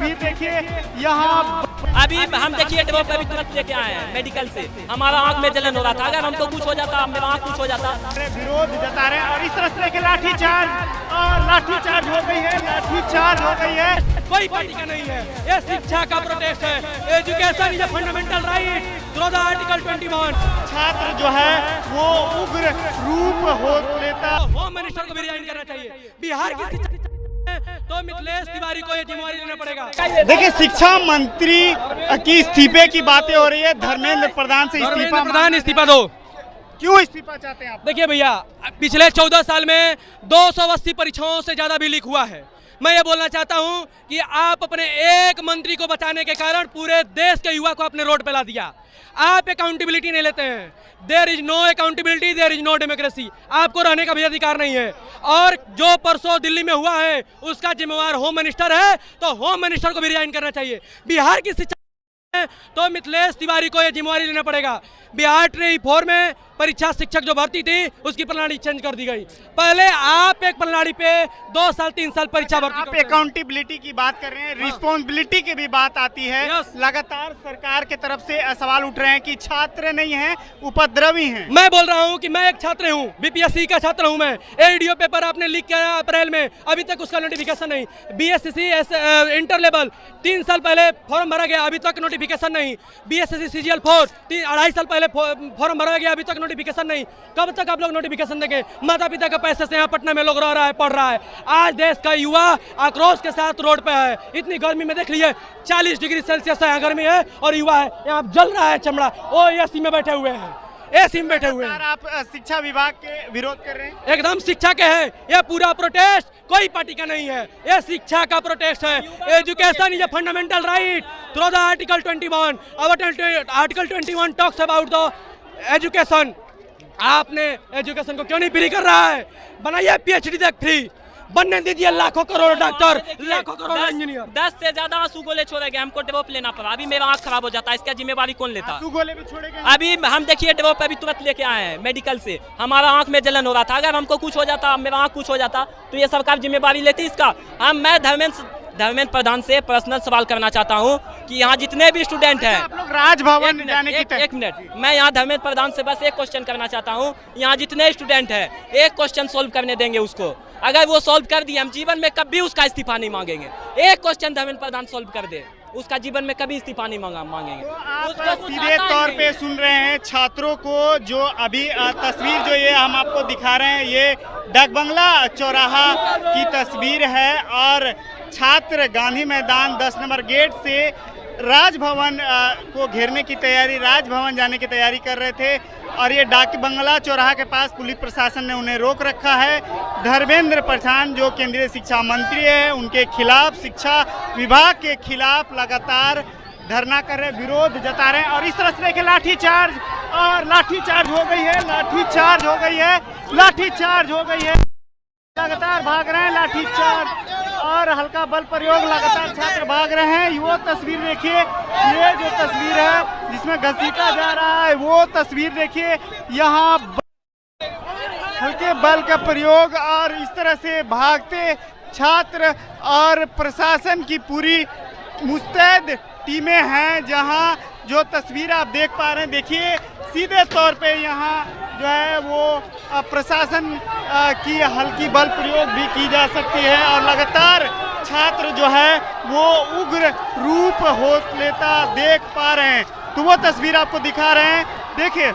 तस्वीर देखिए यहाँ अभी हम देखिए डेमो पे अभी तुरंत लेके आए हैं मेडिकल से। हमारा आंख में जलन हो रहा था, अगर हमको कुछ हो जाता, मेरा आंख कुछ हो जाता। विरोध जता रहे हैं और इस तरह से लेके लाठीचार्ज और लाठीचार्ज हो गई है, लाठीचार्ज हो गई है। कोई पार्टी का नहीं है, ये शिक्षा का प्रोटेस्ट है। Education is a fundamental right through the article 21। छात्र जो है वो उग्र रूप हो लेता। होम मिनिस्टर को भी रिजाइन करना चाहिए। बिहार की शिक्षा तो मिथिलेश तिवारी को ये जिम्मेवारी लेना पड़ेगा। देखिए शिक्षा मंत्री की इस्तीफे की बातें हो रही है, धर्मेंद्र प्रधान से इस्तीफा। प्रधान इस्तीफा दो। क्यों इस्तीफा चाहते हैं आप? देखिए भैया, पिछले 14 साल में 280 परीक्षाओं से ज्यादा भी लीक हुआ है। मैं ये बोलना चाहता हूं कि आप अपने एक मंत्री को बचाने के कारण पूरे देश के युवा को अपने रोड पे ला दिया। आप अकाउंटेबिलिटी नहीं लेते हैं। There is no accountability, there is no democracy. आपको रहने का भी अधिकार नहीं है। और जो परसों दिल्ली में हुआ है उसका जिम्मेवार होम मिनिस्टर है, तो होम मिनिस्टर को भी रिजाइन करना चाहिए। बिहार की शिक्षा तो मिथिलेश तिवारी को ये जिम्मेवारी लेना पड़ेगा। बिहार ट्री 4 में परीक्षा शिक्षक जो भर्ती थी उसकी प्रणाली चेंज कर दी गई। पहले आप एक प्रणाली पे 2 साल 3 साल परीक्षा भर्ती। आप अकाउंटेबिलिटी की बात कर रहे हैं, रिस्पॉन्सिबिलिटी की भी बात आती है। लगातार सरकार के तरफ से सवाल उठ रहे हैं कि छात्र नहीं हैं, उपद्रवी हैं। मैं बोल रहा हूं कि मैं एक छात्र हूं, बीपीएससी का छात्र हूं मैं। एडीओ पेपर आपने लीक किया अप्रैल में, अभी तक उसका नोटिफिकेशन नहीं। बीएससी इंटर लेवल 3 साल पहले फॉर्म भरा गया, अभी तक नोटिफिकेशन नहीं। बीएससी सीजीएल 4 2.5 साल पहले फॉर्म भरा गया, अभी तक नोटिफिकेशन नहीं। कब तक आप लोग नोटिफिकेशन देंगे? माता पिता के पैसे से यहाँ पटना में लोग रह रहा है, पढ़ रहा है। आज देश का युवा आक्रोश के साथ रोड पे है। इतनी गर्मी में देख लीजिए, 40 डिग्री सेल्सियस यहाँ गर्मी है और युवा है यहाँ जल रहा है चमड़ा। वो एसी में बैठे हुए हैं, एसी में बैठे हुए हैं। आप शिक्षा विभाग के विरोध कर रहे हैं? एकदम शिक्षा के हैं। ये पूरा प्रोटेस्ट कोई पार्टी का नहीं है, ये शिक्षा का प्रोटेस्ट है। Education is a fundamental right through the article 21। Article 21 talks about the education. आपने एजुकेशन को क्यों नहीं फ्री कर रहा है? बनाइए पीएचडी तक फ्री, बनने दीजिए लाखों करोड़ डॉक्टर, लाखों करोड़ इंजीनियर। 10 से ज्यादा आंसू गोले छोड़े गए, हमको डेवोप लेना पड़ा। अभी मेरा आंख खराब हो जाता है, इसका जिम्मेवारी कौन लेता? आंसू गोले भी छोड़े गए। अभी हम देखिए डेवोप अभी तुरंत लेके आए हैं मेडिकल से। हमारा आंख में जलन हो रहा था, अगर हमको कुछ हो जाता, मेरा आंख कुछ हो जाता, तो ये सरकार जिम्मेवारी लेती इसका। मैं धर्मेंद्र प्रधान से पर्सनल सवाल करना चाहता हूं कि यहाँ जितने भी स्टूडेंट हैं, आप लोग राजभवन जाने की एक मिनट, मैं यहाँ धर्मेंद्र प्रधान से बस एक क्वेश्चन करना चाहता हूँ। यहाँ जितने स्टूडेंट हैं, एक क्वेश्चन सोल्व करने देंगे उसको। अगर वो सोल्व कर दिए, हम जीवन में कभी उसका इस्तीफा नहीं मांगेंगे। एक क्वेश्चन धर्मेंद्र प्रधान सोल्व कर दे, उसका जीवन में कभी इस्तीफा नहीं मांगेंगे। तो आप सीधे तौर पे सुन रहे हैं छात्रों को, जो अभी तस्वीर जो ये हम आपको दिखा रहे हैं, ये डाक बंगला चौराहा की तस्वीर है। और छात्र गांधी मैदान 10 नंबर गेट से राजभवन को घेरने की तैयारी, राजभवन जाने की तैयारी कर रहे थे। और ये डाक बंगला चौराहा के पास पुलिस प्रशासन ने उन्हें रोक रखा है। धर्मेंद्र प्रधान जो केंद्रीय शिक्षा मंत्री है, उनके खिलाफ, शिक्षा विभाग के खिलाफ लगातार धरना कर रहे, विरोध जता रहे हैं। और इस तरह से देखिए लाठीचार्ज और लाठीचार्ज हो गई है, लाठीचार्ज हो गई है, लाठीचार्ज हो गई है। लगातार भाग रहे हैं, लाठीचार्ज और हल्का बल प्रयोग, लगातार छात्र भाग रहे हैं। वो तस्वीर देखिए, ये जो तस्वीर है जिसमें घसीटा जा रहा है, वो तस्वीर देखिए। यहाँ हल्के बल का प्रयोग और इस तरह से भागते छात्र और प्रशासन की पूरी मुस्तैद टीमें हैं। जहां जो तस्वीर आप देख पा रहे हैं, देखिए सीधे तौर पे यहाँ जो है वो प्रशासन की हल्की बल प्रयोग भी की जा सकती है। और लगातार छात्र जो है वो उग्र रूप हो लेता देख पा रहे हैं। तो वो तस्वीर आपको दिखा रहे हैं, देखिए।